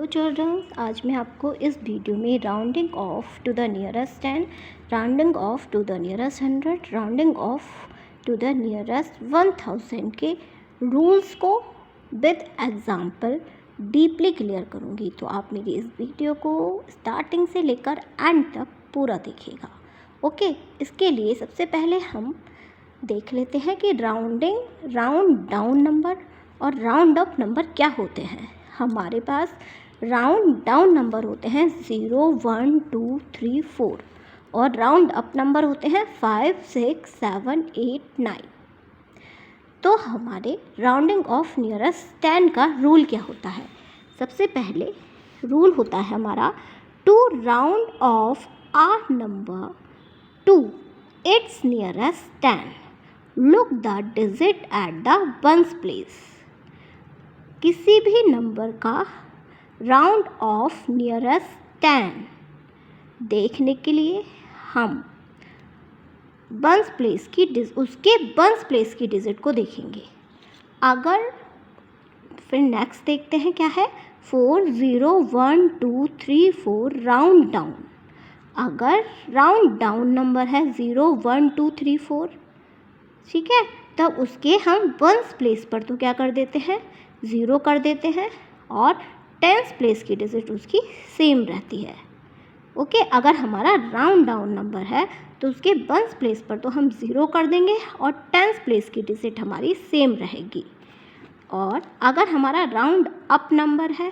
Hello children's, आज मैं आपको इस वीडियो में rounding off to the nearest 10, rounding off to the nearest 100, rounding off to the nearest 1000 के रूल्स को विद एग्जाम्पल डीपली क्लियर करूँगी। तो आप मेरी इस वीडियो को स्टार्टिंग से लेकर एंड तक पूरा देखिएगा। ओके, इसके लिए सबसे पहले हम देख लेते हैं कि राउंड डाउन नंबर और राउंड अप नंबर क्या होते हैं। हमारे पास राउंड डाउन नंबर होते हैं 0, 1, 2, 3, 4 और राउंड अप नंबर होते हैं 5, 6, 7, 8, 9। तो हमारे राउंडिंग ऑफ नियरेस्ट 10 का रूल क्या होता है? सबसे पहले रूल होता है हमारा to round off a number to its nearest 10, look the digit at the ones place. किसी भी नंबर का राउंड ऑफ नियरेस्ट 10 देखने के लिए हम उसके वंस प्लेस की डिजिट को देखेंगे। अगर फिर नेक्स्ट देखते हैं क्या है, 4, 0, 1, 2, 3, 4 राउंड डाउन। अगर राउंड डाउन नंबर है 0, 1, 2, 3, 4, ठीक है, तब उसके हम वंस प्लेस पर तो क्या कर देते हैं, 0 कर देते हैं और टेंस प्लेस की डिजिट उसकी सेम रहती है। ओके, अगर हमारा राउंड डाउन नंबर है तो उसके वंस प्लेस पर तो हम 0 कर देंगे और टेंस प्लेस की डिजिट हमारी सेम रहेगी। और अगर हमारा राउंड अप नंबर है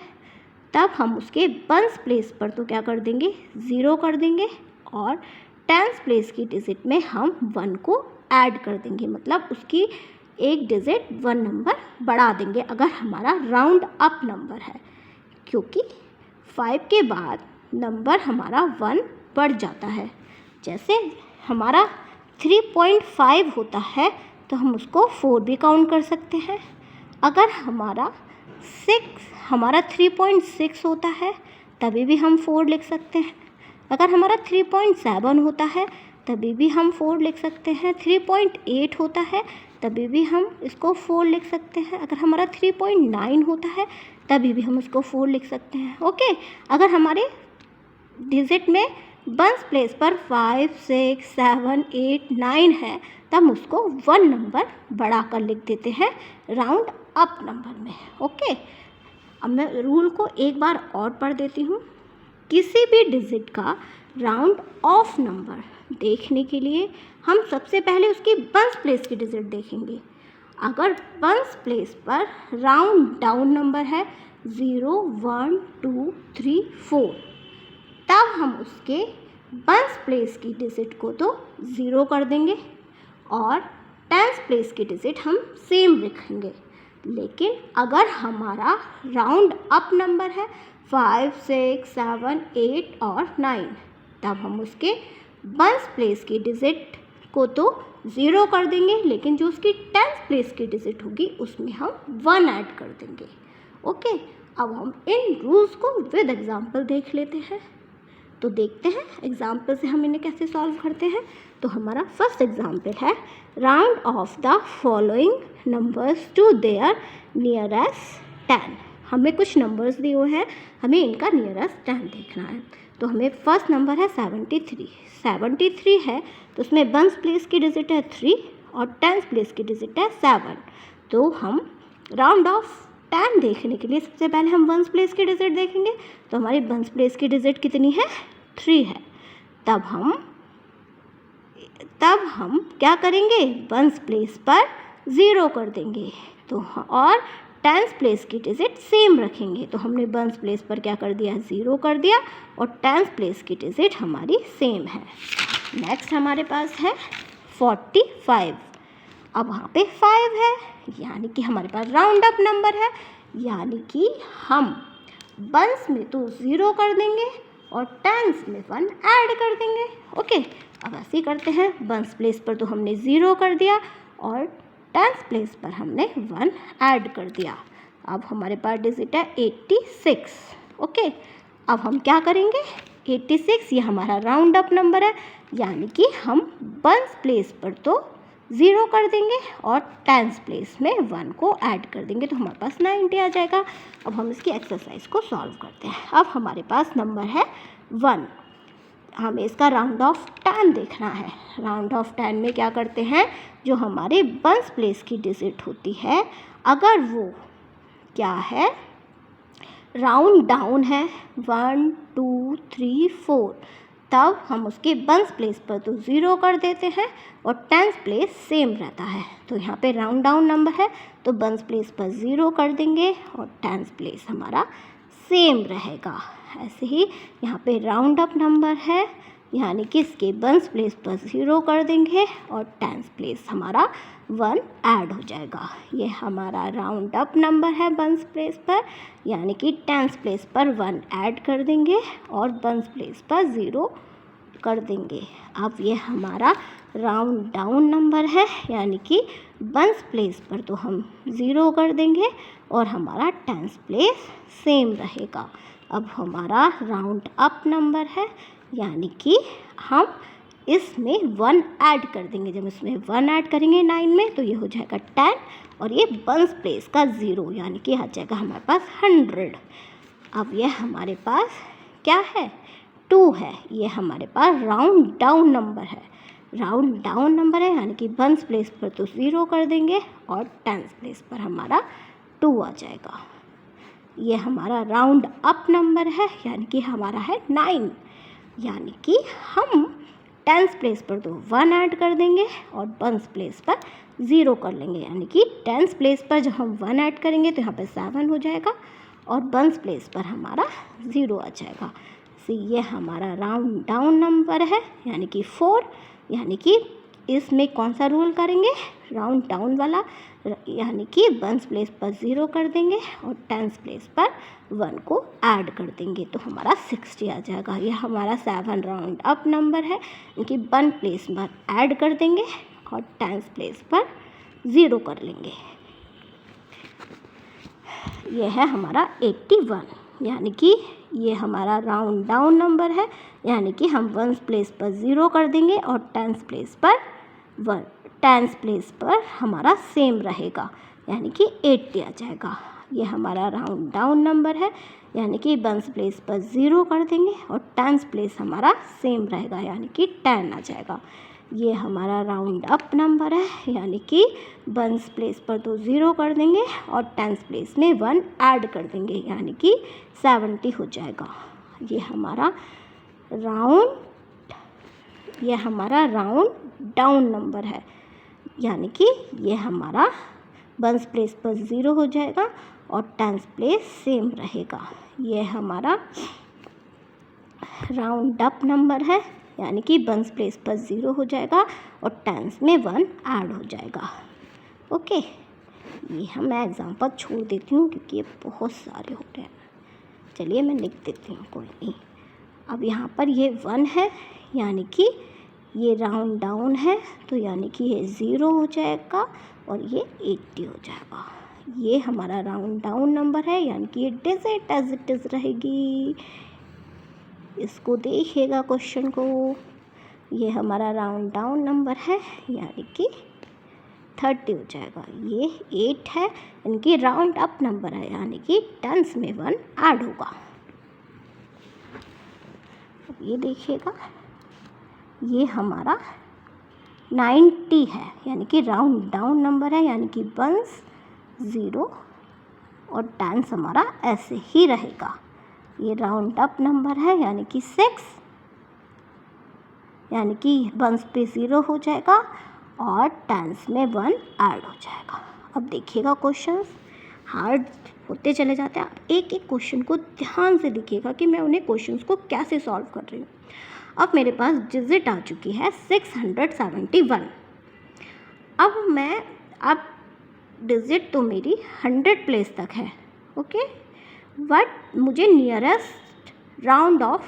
तब हम उसके वंस प्लेस पर तो क्या कर देंगे, 0 कर देंगे और टेंस प्लेस की डिजिट में हम 1 को ऐड कर देंगे, मतलब उसकी एक डिजिट 1 नंबर बढ़ा देंगे अगर हमारा राउंड अप नंबर है, क्योंकि 5 के बाद नंबर हमारा 1 बढ़ जाता है। जैसे हमारा 3.5 होता है तो हम उसको 4 भी काउंट कर सकते हैं। अगर हमारा 3.6 होता है तभी भी हम 4 लिख सकते हैं। अगर हमारा 3.7 होता है तभी भी हम 4 लिख सकते हैं। 3.8 होता है तभी भी हम इसको 4 लिख सकते हैं। अगर हमारा 3.9 होता है तभी भी हम उसको 4 लिख सकते हैं। ओके, अगर हमारे डिजिट में वंस प्लेस पर 5, 6, 7, 8, 9 है तब हम उसको 1 नंबर बढ़ा कर लिख देते हैं राउंड अप नंबर में। ओके, अब मैं रूल को एक बार और पढ़ देती हूँ। किसी भी डिजिट का राउंड ऑफ नंबर देखने के लिए हम सबसे पहले उसकी वंस प्लेस की डिजिट देखेंगे। अगर वंस प्लेस पर राउंड डाउन नंबर है 0, 1, 2, 3, 4, तब हम उसके वंस प्लेस की डिजिट को तो 0 कर देंगे और टेंस प्लेस की डिजिट हम सेम रखेंगे। लेकिन अगर हमारा राउंड अप नंबर है 5, 6, 7, 8 और 9, तब हम उसके वंस प्लेस की डिजिट को तो 0 कर देंगे, लेकिन जो उसकी टेंस प्लेस की डिजिट होगी उसमें हम 1 ऐड कर देंगे। ओके, अब हम इन रूल्स को विद एग्जाम्पल देख लेते हैं। तो देखते हैं एग्जाम्पल से हम इन्हें कैसे सॉल्व करते हैं। तो हमारा फर्स्ट एग्जाम्पल है round off the following numbers to their nearest 10। हमें कुछ नंबर्स दिए हुए हैं, हमें इनका नियरेस्ट 10 देखना है। तो हमें फर्स्ट नंबर है 73 है तो उसमें वंस प्लेस की डिजिट है 3 और टेंस प्लेस की डिजिट है 7। तो हम राउंड ऑफ 10 देखने के लिए सबसे पहले हम वंस प्लेस की डिजिट देखेंगे। तो हमारी वंस प्लेस की डिजिट कितनी है, 3 है। तब हम क्या करेंगे, वंस प्लेस पर 0 कर देंगे तो और टेंस प्लेस की डिजिट सेम रखेंगे। तो हमने वंस प्लेस पर क्या कर दिया, 0 कर दिया और टेंस प्लेस की डिजिट हमारी सेम है। नेक्स्ट हमारे पास है 45। अब वहाँ पे 5 है, यानी कि हमारे पास राउंड अप नंबर है, यानी कि हम वंस में तो 0 कर देंगे और टेंस में 1 ऐड कर देंगे। ओके, अब ऐसे ही करते हैं। वंस प्लेस पर तो हमने 0 कर दिया और टेंस प्लेस पर हमने 1 ऐड कर दिया। अब हमारे पास डिजिट है 86। ओके, अब हम क्या करेंगे, 86 ये हमारा राउंड अप नंबर है, यानी कि हम वंस प्लेस पर तो ज़ीरो कर देंगे और टेंस प्लेस में 1 को ऐड कर देंगे तो हमारे पास 90 आ जाएगा। अब हम इसकी एक्सरसाइज को सॉल्व करते हैं। अब हमारे पास नंबर है 1, हमें इसका राउंड ऑफ 10 देखना है। राउंड ऑफ 10 में क्या करते हैं, जो हमारे वंस प्लेस की डिजिट होती है अगर वो क्या है, राउंड डाउन है 1 2 3 4, तब हम उसके वंस प्लेस पर तो 0 कर देते हैं और टेंस प्लेस सेम रहता है। तो यहाँ पे राउंड डाउन नंबर है तो वंस प्लेस पर 0 कर देंगे और टेंस प्लेस हमारा सेम रहेगा। ऐसे ही यहाँ पे राउंड अप नंबर है, यानी कि इसके वंस प्लेस पर 0 कर देंगे और टेंस प्लेस हमारा 1 ऐड हो जाएगा। ये हमारा राउंड अप नंबर है वंस प्लेस पर, यानी कि टेंस प्लेस पर 1 ऐड कर देंगे और वंस प्लेस पर 0 कर देंगे। अब ये हमारा राउंड डाउन नंबर है, यानी कि वंस प्लेस पर तो हम 0 कर देंगे और हमारा टेंस प्लेस सेम रहेगा। अब हमारा राउंड अप नंबर है, यानी कि हम इसमें 1 ऐड कर देंगे। जब इसमें 1 ऐड करेंगे 9 में तो ये हो जाएगा 10 और ये वंस प्लेस का 0, यानी कि आ जाएगा हमारे पास 100। अब ये हमारे पास क्या है, 2 है। ये हमारे पास राउंड डाउन नंबर है। राउंड डाउन नंबर है, यानी कि वंस प्लेस पर तो 0 कर देंगे और टेंस प्लेस पर हमारा 2 आ जाएगा। ये हमारा राउंड अप नंबर है, यानी कि हमारा है 9, यानी कि हम टेंस प्लेस पर तो 1 ऐड कर देंगे और वंस प्लेस पर 0 कर लेंगे, यानी कि टेंस प्लेस पर जब हम 1 ऐड करेंगे तो यहाँ पे 7 हो जाएगा और वंस प्लेस पर हमारा 0 आ जाएगा। तो ये हमारा राउंड डाउन नंबर है, यानी कि 4, यानी कि इसमें कौन सा रूल करेंगे, राउंड डाउन वाला, यानी कि वंस प्लेस पर 0 कर देंगे और टेंस प्लेस पर 1 को ऐड कर देंगे तो हमारा 60 आ जाएगा। ये हमारा 7 राउंड अप नंबर है, यानी 1 प्लेस पर ऐड कर देंगे और टेंस प्लेस पर 0 कर लेंगे। यह है हमारा 81, यानी कि ये हमारा राउंड डाउन नंबर है, यानी कि हम वंस प्लेस पर 0 कर देंगे और टेंस प्लेस पर 1, टेंस प्लेस पर हमारा सेम रहेगा, यानी कि 80 आ जाएगा। ये हमारा राउंड डाउन नंबर है, यानी कि वंस प्लेस पर 0 कर देंगे और टेंस प्लेस हमारा सेम रहेगा, यानी कि 10 आ जाएगा। ये हमारा राउंड अप नंबर है, यानी कि वंस प्लेस पर तो 0 कर देंगे और टेंस प्लेस में 1 ऐड कर देंगे, यानी कि 70 हो जाएगा। ये हमारा राउंड डाउन नंबर है, यानी कि ये हमारा वंस प्लेस पर 0 हो जाएगा और टेंस प्लेस सेम रहेगा। ये हमारा राउंड अप नंबर है, यानी कि वंस प्लेस पर 0 हो जाएगा और टेंस में 1 ऐड हो जाएगा। ओके, ये मैं एग्जाम्पल छोड़ देती हूँ क्योंकि ये बहुत सारे हो रहे हैं। चलिए मैं लिख देती हूँ, कोई नहीं। अब यहाँ पर ये 1 है, यानी कि ये राउंड डाउन है तो यानी कि ये 0 हो जाएगा और ये 80 हो जाएगा। ये हमारा राउंड डाउन नंबर है, यानी कि ये डिजिट एज इट इज़ रहेगी। इसको देखिएगा क्वेश्चन को। ये हमारा राउंड डाउन नंबर है, यानी कि 30 हो जाएगा। ये 8 है, इनकी राउंड अप नंबर है, यानी कि टेंस में 1 ऐड होगा। अब ये देखिएगा, ये हमारा 90 है, यानी कि राउंड डाउन नंबर है, यानी कि वंस 0 और टेंस हमारा ऐसे ही रहेगा। ये राउंड अप नंबर है, यानी कि 6, यानी कि वंस पे 0 हो जाएगा और टेंस में 1 ऐड हो जाएगा। अब देखिएगा क्वेश्चंस हार्ड होते चले जाते हैं। आप एक एक क्वेश्चन को ध्यान से देखिएगा कि मैं उन्हें क्वेश्चंस को कैसे सॉल्व कर रही हूँ। अब मेरे पास डिजिट आ चुकी है 671। अब डिजिट तो मेरी 100 प्लेस तक है, ओके, बट मुझे नियरेस्ट राउंड ऑफ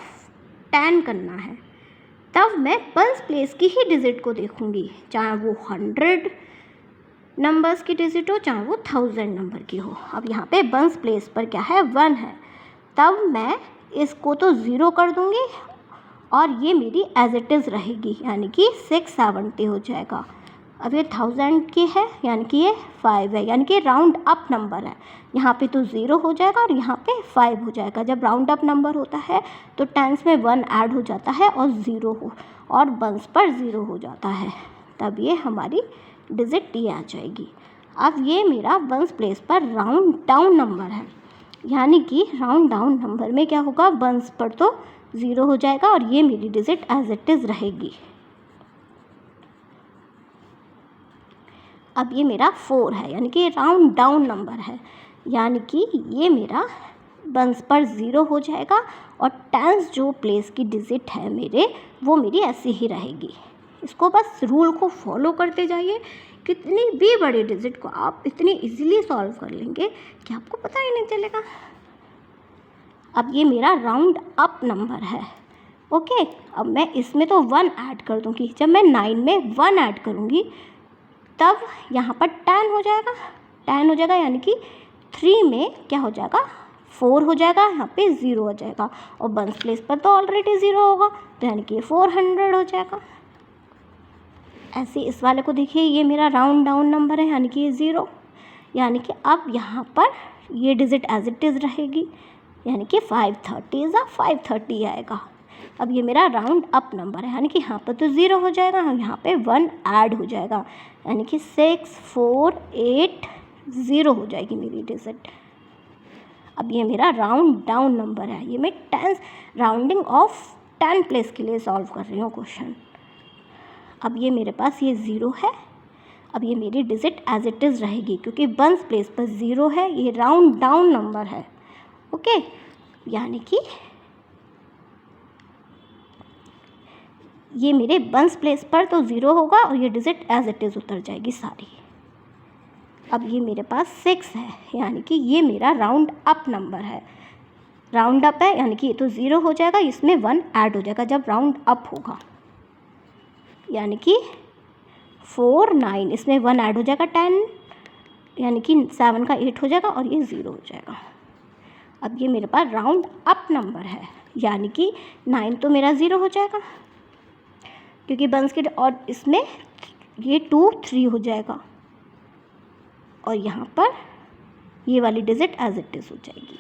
10 करना है। तब मैं वंस प्लेस की ही डिजिट को देखूंगी, चाहे वो 100 नंबर्स की डिजिट हो, चाहे वो 1000 नंबर की हो। अब यहाँ पे वंस प्लेस पर क्या है, 1 है, तब मैं इसको तो 0 कर दूँगी और ये मेरी एज इट इज़ रहेगी, यानी कि 670 हो जाएगा। अब ये 1000 की है यानी कि ये 5 है, यानी कि राउंड अप नंबर है। यहाँ पे तो 0 हो जाएगा और यहाँ पे 5 हो जाएगा। जब राउंड अप नंबर होता है तो टेंस में 1 ऐड हो जाता है और 0 हो और वंस पर 0 हो जाता है, तब ये हमारी डिजिट ये आ जाएगी। अब ये मेरा वंस प्लेस पर राउंड डाउन नंबर है, यानी कि राउंड डाउन नंबर में क्या होगा, वंस पर तो 0 हो जाएगा और ये मेरी डिजिट एज इट इज़ रहेगी। अब ये मेरा 4 है, यानी कि राउंड डाउन नंबर है, यानी कि ये मेरा वंस पर 0 हो जाएगा और टेंस जो प्लेस की डिजिट है मेरे, वो मेरी ऐसी ही रहेगी। इसको बस रूल को फॉलो करते जाइए, कितनी भी बड़ी डिजिट को आप इतनी इजीली सॉल्व कर लेंगे कि आपको पता ही नहीं चलेगा। अब ये मेरा राउंड अप नंबर है, ओके। अब मैं इसमें तो 1 ऐड कर दूँगी। जब मैं 9 में 1 ऐड करूँगी तब यहाँ पर 10 हो जाएगा, 10 हो जाएगा, यानी कि 3 में क्या हो जाएगा, 4 हो जाएगा, यहाँ पे 0 हो जाएगा और वंस प्लेस पर तो ऑलरेडी 0 होगा, तो यानी कि 400 हो जाएगा। ऐसे इस वाले को देखिए, ये मेरा राउंड डाउन नंबर है, यानी कि ये 0, यानी कि अब यहाँ पर ये डिजिट एज इट इज़ रहेगी, यानी कि 530 या 530 आएगा। अब ये मेरा राउंड अप नंबर है, यानी कि यहाँ पर तो 0 हो जाएगा, यहाँ पे 1 ऐड हो जाएगा, यानी कि 6480 हो जाएगी मेरी डिजिट। अब ये मेरा राउंड डाउन नंबर है, ये मैं 10 राउंडिंग ऑफ 10 प्लेस के लिए सॉल्व कर रही हूँ क्वेश्चन। अब ये मेरे पास ये 0 है, अब ये मेरी डिजिट एज इट इज़ रहेगी क्योंकि वंस प्लेस पर 0 है, ये राउंड डाउन नंबर है, ओके। यानी कि ये मेरे वंस प्लेस पर तो 0 होगा और ये डिजिट एज इट इज़ उतर जाएगी सारी। अब ये मेरे पास 6 है, यानी कि ये मेरा राउंड अप नंबर है, राउंड अप है, यानी कि ये तो 0 हो जाएगा, इसमें 1 ऐड हो जाएगा जब राउंड अप होगा, यानी कि 4 9, इसमें 1 ऐड हो जाएगा 10, यानी कि 7 का 8 हो जाएगा और ये 0 हो जाएगा। अब ये मेरे पास राउंड अप नंबर है, यानी कि 9 तो मेरा 0 हो जाएगा क्योंकि वंस के, और इसमें ये 2 3 हो जाएगा और यहाँ पर ये वाली डिजिट एज इट इज़ हो जाएगी।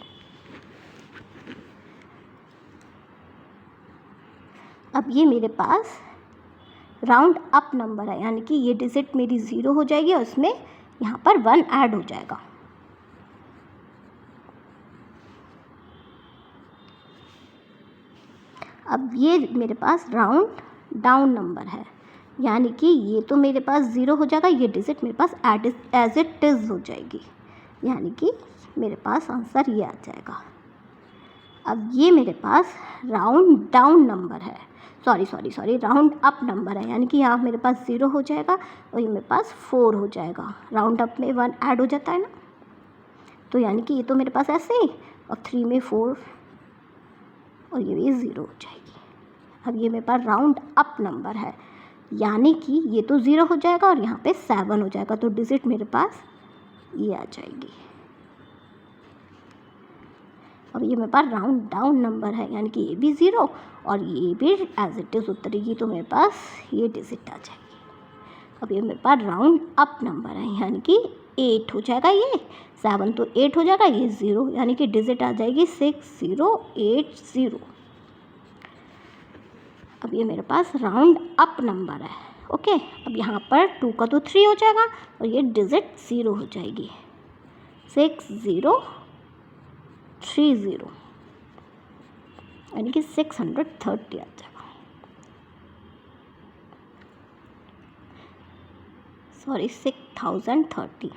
अब ये मेरे पास राउंड अप नंबर है, यानी कि ये डिजिट मेरी 0 हो जाएगी और इसमें यहाँ पर 1 ऐड हो जाएगा। अब ये मेरे पास राउंड डाउन नंबर है, यानी कि ये तो मेरे पास 0 हो जाएगा, ये डिजिट मेरे पास एज इट इज़ हो जाएगी, यानी कि मेरे पास आंसर ये आ जाएगा। अब ये मेरे पास राउंड डाउन नंबर है, सॉरी राउंड अप नंबर है, यानी कि यहाँ मेरे पास 0 हो जाएगा और ये मेरे पास 4 हो जाएगा, राउंड अप में 1 ऐड हो जाता है ना, तो यानी कि ये तो मेरे पास ऐसे ही, और 3 में 4 और ये भी 0 हो जाएगी। अब ये मेरे पास राउंड अप नंबर है, यानी कि ये तो 0 हो जाएगा और यहाँ पे 7 हो जाएगा, तो डिजिट मेरे पास ये आ जाएगी। अब ये मेरे पास राउंड डाउन नंबर है, यानी कि ये भी 0 और ये भी एज इट इज़ उतरेगी, तो मेरे पास ये डिजिट आ जाएगी। अब ये मेरे पास राउंड अप नंबर है, यानी कि 8 हो जाएगा, ये 7 तो 8 हो जाएगा, ये 0, यानी कि डिजिट आ जाएगी 6080। अब ये मेरे पास राउंड अप नंबर है, ओके। अब यहाँ पर 2 का तो 3 हो जाएगा और ये डिजिट 0 हो जाएगी, 6030, यानी कि 630 आ जाएगा, 6030।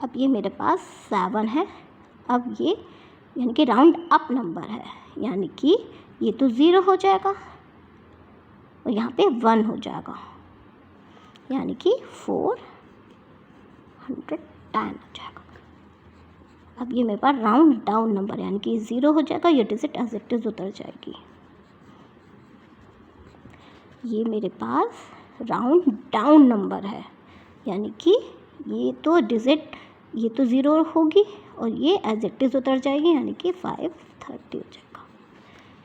अब ये मेरे पास 7 है, अब ये यानी कि राउंड अप नंबर है, यानी कि ये तो 0 हो जाएगा और यहाँ पे 1 हो जाएगा, यानी कि 410 हो जाएगा। अब ये मेरे पास राउंड डाउन नंबर, यानी कि 0 हो जाएगा, ये डिजिट एज इट इज़ उतर जाएगी। ये मेरे पास राउंड डाउन नंबर है, यानी कि ये तो डिजिट, ये तो 0 होगी और ये एज इट इज़ उतर जाएगी, यानी कि 530 हो जाएगा।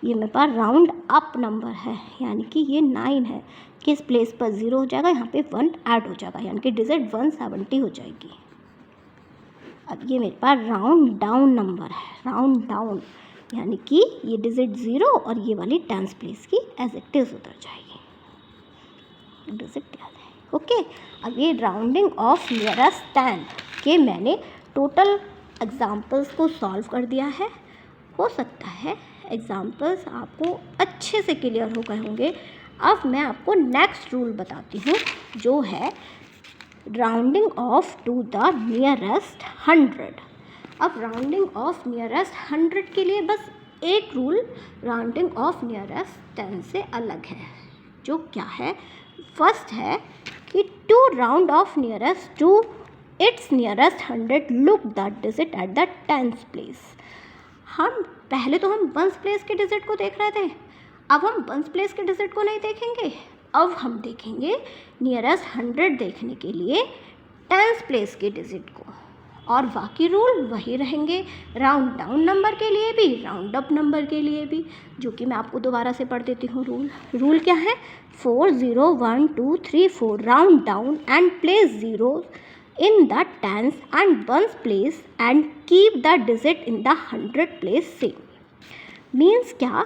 ये मेरे पास राउंड अप नंबर है, यानी कि ये 9 है। किस प्लेस पर 0 हो जाएगा, यहाँ पे 1 ऐड हो जाएगा, यानी कि डिजिट 170 हो जाएगी। अब ये मेरे पास राउंड डाउन नंबर है, राउंड डाउन, यानी कि ये डिजिट 0 और ये वाली टेंस प्लेस की एज इट इज उतर जाएगी, डिजिट याद है। ओके, अब ये राउंडिंग ऑफ नियरेस्ट 10 के मैंने टोटल एग्जाम्पल्स को सॉल्व कर दिया है। हो सकता है एग्जाम्पल्स आपको अच्छे से क्लियर हो गए होंगे। अब मैं आपको नेक्स्ट रूल बताती हूँ, जो है rounding off to the nearest 100। अब राउंडिंग ऑफ नियरेस्ट 100 के लिए बस एक रूल राउंडिंग ऑफ नियरेस्ट 10 से अलग है, जो क्या है, फर्स्ट है कि to round off nearest to its nearest 100 look the digit at the 10th place. हम पहले तो हम 1st प्लेस के डिजिट को देख रहे थे, अब हम 1st प्लेस के डिजिट को नहीं देखेंगे, अब हम देखेंगे नियरेस्ट 100 देखने के लिए 10th प्लेस के डिजिट को। और बाकी रूल वही रहेंगे राउंड डाउन नंबर के लिए भी, राउंड अप नंबर के लिए भी, जो कि मैं आपको दोबारा से पढ़ देती हूँ। रूल क्या है, 4 0 1 2 3 4 round down and place 0 in the 10th and 1st place and keep the digit in the 100 place same। Means क्या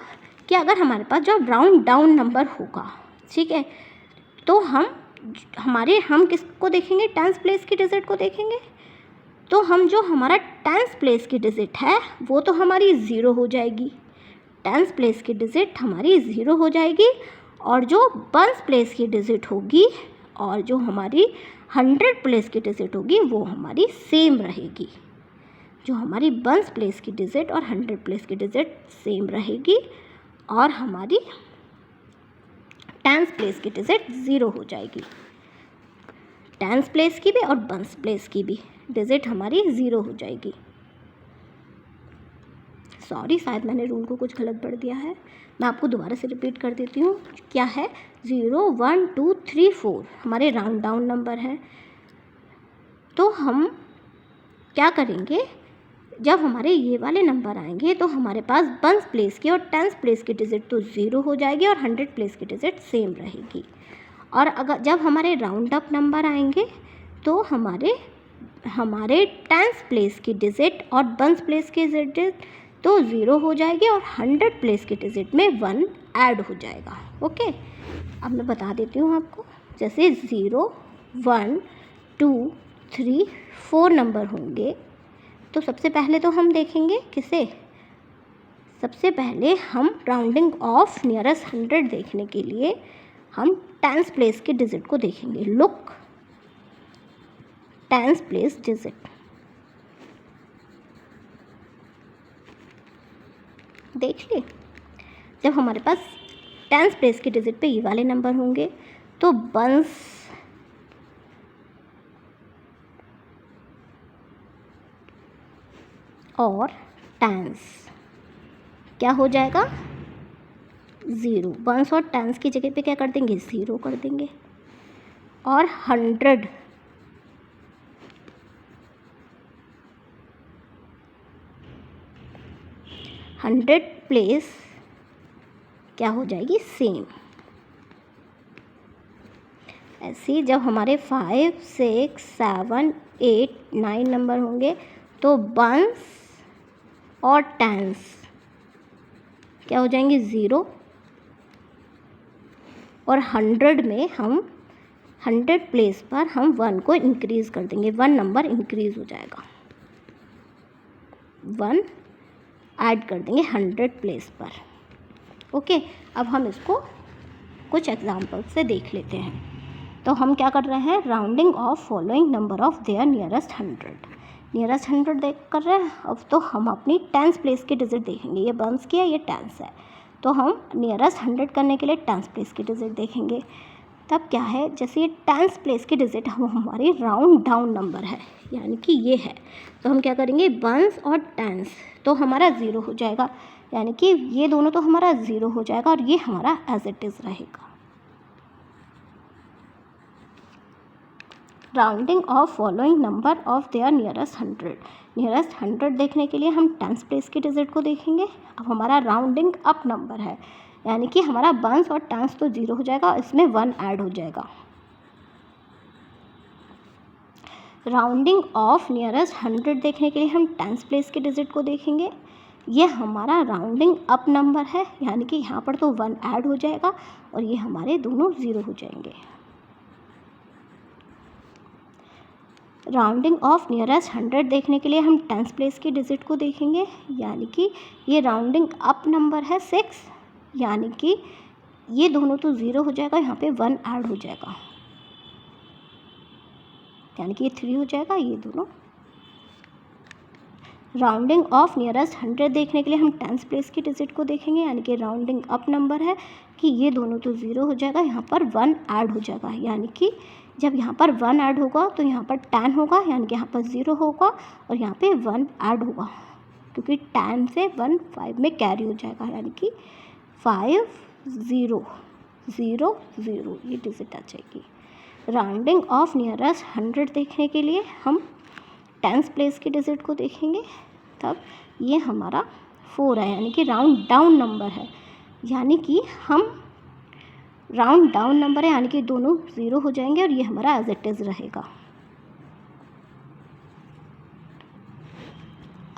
कि अगर हमारे पास जो राउंड डाउन नंबर होगा, ठीक है, तो हम किसको देखेंगे, 10th प्लेस की डिजिट को देखेंगे। तो हम जो हमारा 10th प्लेस की डिजिट है वो तो हमारी 0 हो जाएगी, 10th प्लेस की डिजिट हमारी 0 हो जाएगी, और जो 1st प्लेस की डिजिट होगी और जो हमारी 100 प्लेस की डिजिट होगी वो हमारी सेम रहेगी। जो हमारी 1st प्लेस की डिजिट और 100 प्लेस की डिजिट सेम रहेगी, और हमारी 10th प्लेस की डिजिट 0 हो जाएगी। 10th प्लेस की भी और 1st प्लेस की भी डिजिट हमारी 0 हो जाएगी। सॉरी, शायद मैंने रूल को कुछ गलत पढ़ दिया है, मैं आपको दोबारा से रिपीट कर देती हूँ। क्या है, 0 1 2 3 4 हमारे राउंड डाउन नंबर हैं। तो हम क्या करेंगे, जब हमारे ये वाले नंबर आएंगे तो हमारे पास 1st प्लेस की और 10th प्लेस की डिजिट तो 0 हो जाएगी और 100 प्लेस की डिजिट सेम रहेगी। और अगर जब हमारे राउंड अप नंबर आएंगे तो हमारे 10th प्लेस की डिजिट और 1st प्लेस की डिजिट तो 0 हो जाएगी और 100 प्लेस की डिजिट में 1 ऐड हो जाएगा। ओके, अब मैं बता देती हूँ आपको, जैसे 0 1 2 3 4 नंबर होंगे, तो सबसे पहले तो हम देखेंगे किसे, सबसे पहले हम राउंडिंग ऑफ नियरेस्ट 100 देखने के लिए हम 10th प्लेस की डिजिट को देखेंगे। लुक 10th प्लेस डिजिट, देख लिए। जब हमारे पास 10th प्लेस की डिजिट पे ये वाले नंबर होंगे तो 1s और 10s क्या हो जाएगा, 0। 1s और 10s की जगह पे क्या कर देंगे, 0 कर देंगे। और 100 प्लेस क्या हो जाएगी, सेम। ऐसे जब हमारे 5 6 7 8 9 नंबर होंगे तो 1s और 10s क्या हो जाएंगे, 0। और 100 में हम 100 प्लेस पर हम 1 को इंक्रीज़ कर देंगे, 1 नंबर इंक्रीज़ हो जाएगा, 1 ऐड कर देंगे 100 प्लेस पर। ओके, अब हम इसको कुछ एग्जाम्पल से देख लेते हैं। तो हम क्या कर रहे हैं, rounding off following number of their nearest 100, nearest 100 देख कर रहे हैं। अब तो हम अपनी 10th प्लेस की डिजिट देखेंगे, ये 1s की है, ये 10s है, तो हम नियरेस्ट 100 करने के लिए 10th प्लेस की डिजिट देखेंगे। तब क्या है, जैसे ये 10th प्लेस की डिजिट हमारी राउंड डाउन नंबर है, यानी कि ये है, तो हम क्या करेंगे, 1s और 10s तो हमारा 0 हो जाएगा, यानी कि ये दोनों तो हमारा 0 हो जाएगा और ये हमारा एज इट इज़ रहेगा। Rounding off following number of their nearest 100। Nearest 100 देखने के लिए हम टेंथ प्लेस के डिजिट को देखेंगे। अब हमारा राउंडिंग अप नंबर है, यानी कि हमारा वंस और टेंस तो 0 हो जाएगा, इसमें 1 ऐड हो जाएगा। राउंडिंग ऑफ नियरेस्ट 100 देखने के लिए हम टेंथ प्लेस के डिजिट को देखेंगे। ये हमारा राउंडिंग अप नंबर है, यानी कि यहाँ पर तो 1 ऐड हो जाएगा और ये हमारे दोनों 0 हो जाएंगे। राउंडिंग ऑफ नियरेस्ट 100 देखने के लिए हम टेंथ प्लेस के डिजिट को देखेंगे, यानी कि ये राउंडिंग अप नंबर है 6, यानी कि ये दोनों तो 0 हो जाएगा, यहाँ पे 1 ऐड हो जाएगा, यानी कि ये 3 हो जाएगा, ये दोनों। राउंडिंग ऑफ नियरेस्ट 100 देखने के लिए हम टेंथ प्लेस की डिजिट को देखेंगे, यानी कि राउंडिंग अप नंबर है कि ये दोनों तो 0 हो जाएगा, यहाँ पर 1 ऐड हो जाएगा, यानी कि जब यहाँ पर 1 ऐड होगा तो यहाँ पर 10 होगा, यानी कि यहाँ पर 0 होगा और यहाँ पे 1 ऐड होगा, क्योंकि 10 से 1 5 में कैरी हो जाएगा, यानी कि 5 0 0 0 ये डिजिट आ जाएगी। राउंडिंग ऑफ नियरेस्ट 100 देखने के लिए हम टेंथ प्लेस की डिजिट को देखेंगे, तब ये हमारा 4 है, यानी कि राउंड डाउन नंबर है, यानी कि हम राउंड डाउन नंबर है, यानी कि दोनों 0 हो जाएंगे और ये हमारा एज इट इज़ रहेगा।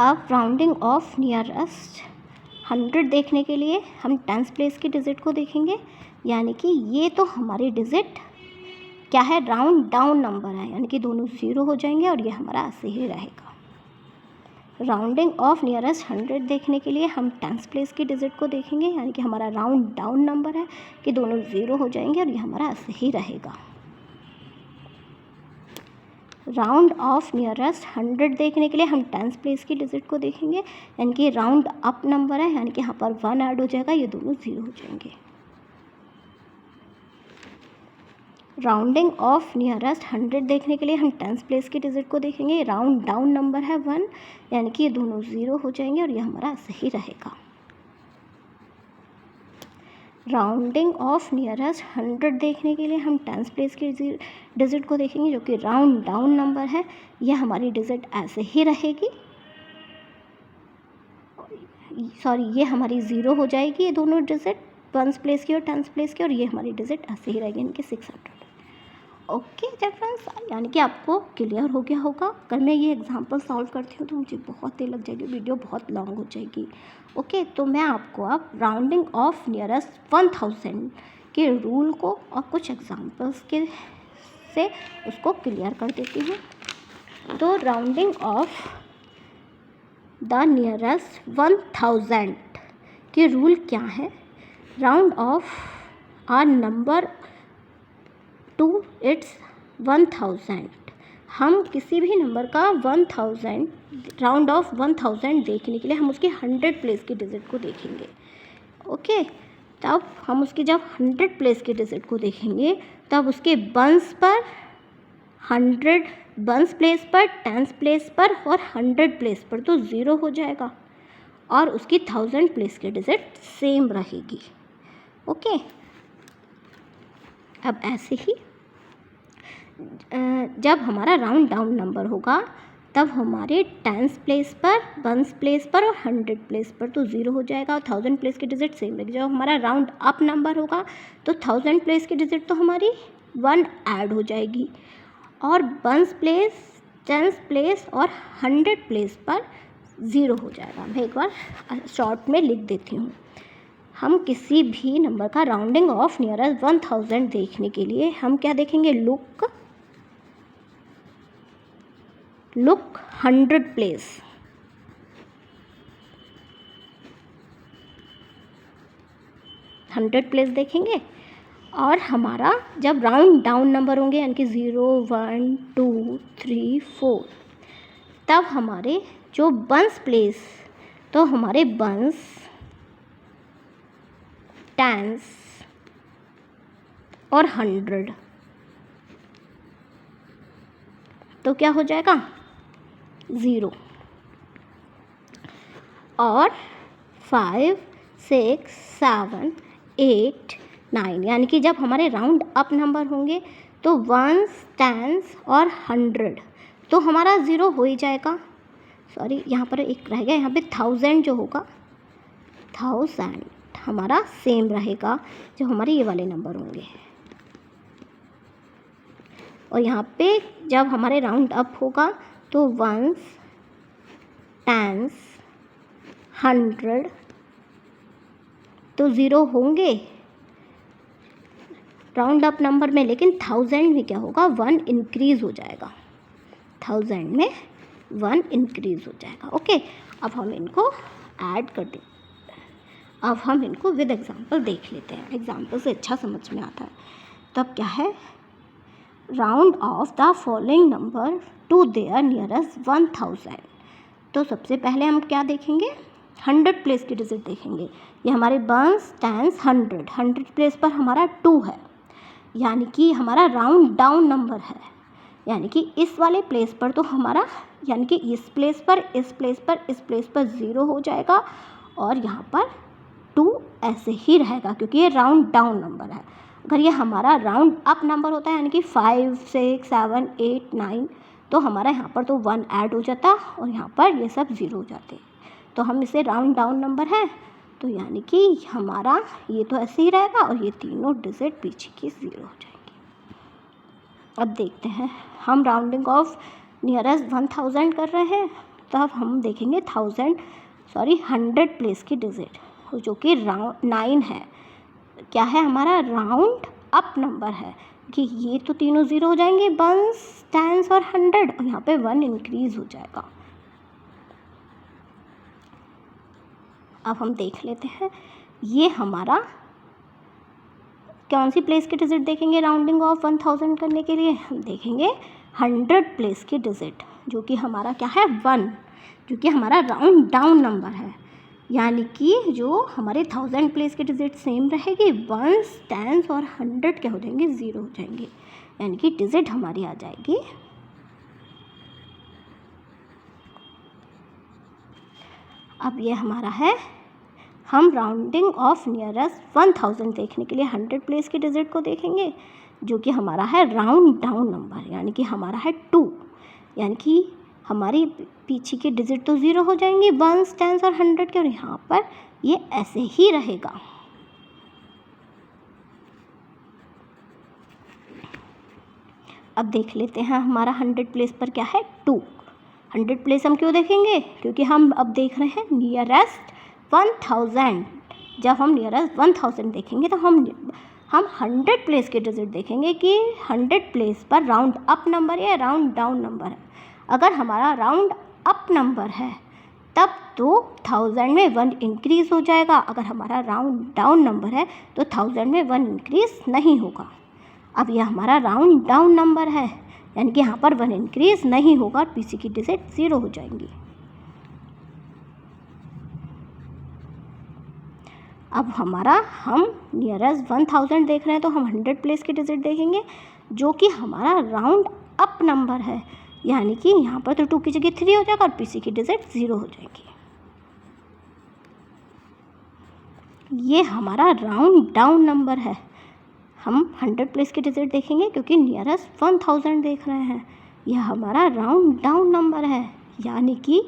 अब राउंडिंग ऑफ नियरेस्ट 100 देखने के लिए हम टेंथ प्लेस की डिजिट को देखेंगे, यानी कि ये तो हमारी डिजिट क्या है, राउंड डाउन नंबर है, यानी कि दोनों 0 हो जाएंगे और ये हमारा ऐसे ही रहेगा। राउंडिंग ऑफ नियरेस्ट 100 देखने के लिए हम टेंथ प्लेस की डिजिट को देखेंगे, यानी कि हमारा राउंड डाउन नंबर है कि दोनों 0 हो जाएंगे और ये हमारा ऐसे ही रहेगा। राउंड ऑफ नियरेस्ट 100 देखने के लिए हम टेंथ प्लेस की डिजिट को देखेंगे, यानी कि राउंड अप नंबर है, यानी कि यहाँ पर 1 ऐड हो जाएगा, ये दोनों 0 हो जाएंगे। राउंडिंग ऑफ नियरेस्ट 100 देखने के लिए हम टेंथ प्लेस की डिजिट को देखेंगे, राउंड डाउन नंबर है 1, यानी कि ये दोनों 0 हो जाएंगे और ये हमारा सही रहेगा। राउंडिंग ऑफ नियरेस्ट 100 देखने के लिए हम टेंथ प्लेस की डिजिट को देखेंगे, जो कि राउंड डाउन नंबर है, यह हमारी डिजिट ऐसे ही रहेगी, सॉरी ये हमारी 0 हो जाएगी, ये दोनों डिजिट वंस प्लेस की और टेंथ प्लेस की, और ये हमारी डिजिट ऐसे ही रहेगी, यानी कि 600। ओके फ्रेंड्स, यानी कि आपको क्लियर हो गया होगा। अगर मैं ये एग्जांपल सॉल्व करती हूँ तो मुझे बहुत देर लग जाएगी, वीडियो बहुत लॉन्ग हो जाएगी। ओके, तो मैं आपको अब राउंडिंग ऑफ नियरेस्ट 1000 के रूल को और कुछ एग्जांपल्स के से उसको क्लियर कर देती हूँ। तो राउंडिंग ऑफ द नियरेस्ट 1000 के रूल क्या है? Round off a number to its 1000। हम किसी भी नंबर का 1000 राउंड ऑफ 1000 देखने के लिए हम उसके 100 प्लेस की डिजिट को देखेंगे। ओके, तब हम उसकी जब 100 प्लेस की डिजिट को देखेंगे तब उसके वंस पर 100 वंस प्लेस पर, टेंस प्लेस पर और 100 प्लेस पर तो 0 हो जाएगा और उसकी 1000 प्लेस की डिजिट सेम रहेगी। ओके, अब ऐसे ही जब हमारा राउंड डाउन नंबर होगा तब हमारे टेंस प्लेस पर, वंस प्लेस पर और 100 प्लेस पर तो 0 हो जाएगा और 1000 प्लेस की डिजिट सेम रहेगी। जब हमारा राउंड अप नंबर होगा तो 1000 प्लेस की डिजिट तो हमारी 1 ऐड हो जाएगी और वंस प्लेस, टेंस प्लेस और 100 प्लेस पर 0 हो जाएगा। मैं एक बार शॉर्ट में लिख देती हूँ। हम किसी भी नंबर का राउंडिंग ऑफ नियरेस्ट 1000 देखने के लिए हम क्या देखेंगे? Look 100 place. देखेंगे और हमारा जब राउंड डाउन नंबर होंगे यानी कि 0 1 2 3 4 तब हमारे जो वंस प्लेस, तो हमारे वंस, टेंस और 100 तो क्या हो जाएगा? 0 और 5 6 7 8 9 यानी कि जब हमारे राउंड अप नंबर होंगे तो वंस, टेंस और 100 तो हमारा 0 हो ही जाएगा। सॉरी, यहाँ पर एक रह गया, यहाँ पे 1000 जो होगा, 1000 हमारा सेम रहेगा जो हमारे ये वाले नंबर होंगे। और यहाँ पे जब हमारे राउंड अप होगा तो वंस, टेंस, 100 तो 0 होंगे राउंड अप नंबर में, लेकिन 1000 में क्या होगा, 1 इंक्रीज़ हो जाएगा। 1000 में 1 इंक्रीज़ हो जाएगा। ओके, अब हम इनको ऐड कर दें। अब हम इनको विद एग्जांपल देख लेते हैं, एग्जांपल से अच्छा समझ में आता है। तब क्या है, round off the following number to their nearest 1000। तो सबसे पहले हम क्या देखेंगे, 100 प्लेस की डिजिट देखेंगे। ये हमारे वंस, टेंस, 100 प्लेस पर हमारा 2 है, यानी कि हमारा राउंड डाउन नंबर है। यानी कि इस वाले प्लेस पर तो हमारा, यानी कि इस प्लेस पर, इस प्लेस पर, इस प्लेस पर 0 हो जाएगा, और यहाँ पर 2 ऐसे ही रहेगा क्योंकि ये राउंड डाउन नंबर है। अगर ये हमारा राउंड अप नंबर होता है, यानी कि 5, 6, 7, 8, 9, तो हमारा यहाँ पर तो 1 ऐड हो जाता और यहाँ पर ये सब 0 हो जाते। तो हम इसे राउंड डाउन नंबर है, तो यानी कि हमारा ये तो ऐसे ही रहेगा और ये तीनों डिजिट पीछे की 0 हो जाएंगी। अब देखते हैं, हम राउंडिंग ऑफ नियरेस्ट 1000 कर रहे हैं, तो अब हम देखेंगे 100 प्लेस की डिजिट, जो कि 9 है। क्या है, हमारा राउंड अप नंबर है कि ये तो तीनों 0 हो जाएंगे, वंस, टेंस और 100, और यहाँ पे 1 इंक्रीज़ हो जाएगा। अब हम देख लेते हैं, ये हमारा कौन सी प्लेस की डिजिट देखेंगे राउंडिंग ऑफ 1000 करने के लिए, हम देखेंगे 100 प्लेस की डिजिट, जो कि हमारा क्या है, 1, जो कि हमारा राउंड डाउन नंबर है। यानी कि जो हमारे 1000 प्लेस की डिजिट सेम रहेगी, वंस, टेंस और 100 क्या हो जाएंगे, 0 हो जाएंगे। यानी कि डिजिट हमारी आ जाएगी, अब ये हमारा है, हम राउंडिंग ऑफ नियरेस्ट 1000 देखने के लिए 100 प्लेस की डिजिट को देखेंगे, जो कि हमारा है राउंड डाउन नंबर, यानी कि हमारा है 2। यानी कि हमारी पीछे की डिजिट तो 0 हो जाएंगी, वंस, टेंस और 100 के, और यहाँ पर ये ऐसे ही रहेगा। अब देख लेते हैं, हमारा 100 प्लेस पर क्या है, 2। 100 प्लेस हम क्यों देखेंगे, क्योंकि हम अब देख रहे हैं नियरेस्ट 1000। जब हम नियरेस्ट 1000 देखेंगे तो हम 100 प्लेस की डिजिट देखेंगे कि 100 प्लेस पर राउंड अप नंबर या राउंड डाउन नंबर है। अगर हमारा राउंड अप नंबर है तब तो 1000 में 1 इंक्रीज़ हो जाएगा, अगर हमारा राउंड डाउन नंबर है तो 1000 में 1 इंक्रीज़ नहीं होगा। अब यह हमारा राउंड डाउन नंबर है, यानी कि यहाँ पर 1 इंक्रीज़ नहीं होगा और पीछे की डिजिट 0 हो जाएंगी। अब हमारा, हम नियरेस्ट 1000 देख रहे हैं तो हम 100 प्लेस की डिजिट देखेंगे, जो कि हमारा राउंड अप नंबर है। यानी कि यहाँ पर तो 2 की जगह 3 हो जाएगा और पीछे की डिजिट 0 हो जाएगी। ये हमारा राउंड डाउन नंबर है। हम 100 प्लेस की डिजिट देखेंगे क्योंकि नियरेस्ट 1000 देख रहे हैं। यह हमारा राउंड डाउन नंबर है, यानी कि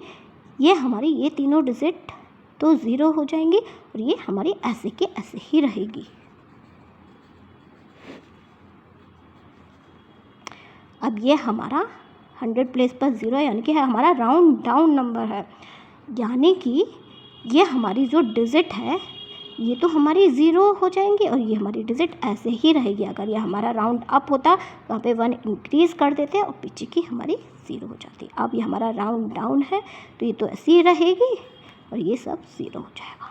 ये हमारी ये तीनों डिजिट तो 0 हो जाएंगी और ये हमारी ऐसे के ऐसे ही रहेगी। अब ये हमारा 100 प्लेस पर 0 यानी कि हमारा राउंड डाउन नंबर है, यानी कि ये हमारी जो डिजिट है ये तो हमारी 0 हो जाएंगी और ये हमारी डिजिट ऐसे ही रहेगी। अगर ये हमारा राउंड अप होता तो वहाँ पे 1 इंक्रीज़ कर देते और पीछे की हमारी 0 हो जाती। अब ये हमारा राउंड डाउन है तो ये तो ऐसे ही रहेगी और ये सब 0 हो जाएगा।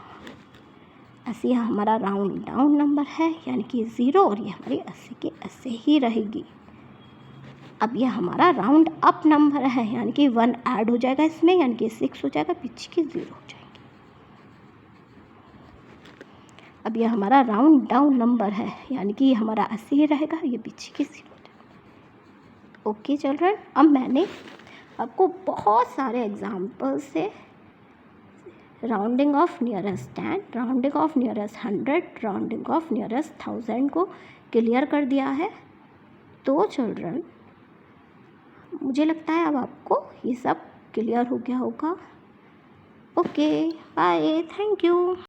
ऐसे ही हमारा राउंड डाउन नंबर है, यानी कि 0, और ये हमारी ऐसे के ऐसे ही रहेगी। अब ये हमारा राउंड अप नंबर है, यानी कि 1 ऐड हो जाएगा इसमें, यानी कि 6 हो जाएगा, पीछे की 0 हो जाएगी। अब ये हमारा राउंड डाउन नंबर है, यानी कि ये हमारा ऐसे ही रहेगा, ये पीछे की 0 हो जाएगा। ओके चिल्ड्रन, अब मैंने आपको बहुत सारे एग्जाम्पल से rounding off nearest 10, rounding of nearest 100, rounding of nearest 1000 को क्लियर कर दिया है। तो चिल्ड्रन, मुझे लगता है अब आपको ये सब क्लियर हो गया होगा। Okay, bye, thank you.